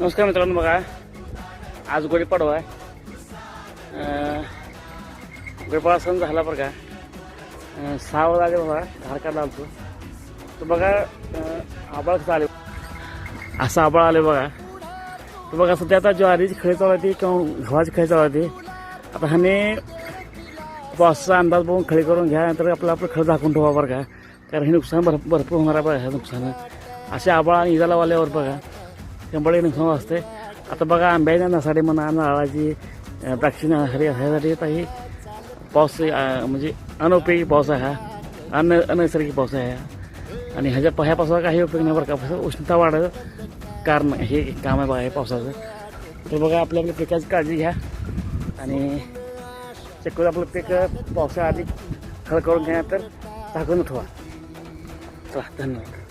नमस्कार मित्रांनो, बघा आज गुढीपाडवा आहे. गुढीपाडवा सण झाला बरं का. 6 वाजले बघा, धार काढला आलतो तर बघा आबाळ कसं आले, असं आबाळ आले बघा. तर बघा सध्या आता ज्वारीची खळी चालू होती किंवा गव्हाची खळी चालू होती. आता ह्याने पावसाचा अंदाज बघून खळी करून घ्या, नंतर आपलं खळ झाकून ठेवा बरं का, कारण हे नुकसान भरपूर होणार आहे बघा. ह्या नुकसान असे आबाळ आणि इजाला वाल्यावर बघा शंभर नुकसान असते. आता बघा आंब्याच्या नासाडी म्हणा, नारळाची, द्राक्षी नासाडी ह्यासाठी काही पाऊस म्हणजे अनउपयोगी पाऊस आहे हा, अनैसर्गिक पाऊस आहे हा. आणि ह्या पावसाचा काही उपयोग नाही बरं का. उष्णता वाढायचं कारण हे काम आहे बघा हे पावसाचं. तर बघा आपल्या पिकाची काळजी घ्या आणि शक्यतो आपलं पीक पावसाआधी खळ करून घ्या, तर झाकून ठेवा. चला, धन्यवाद.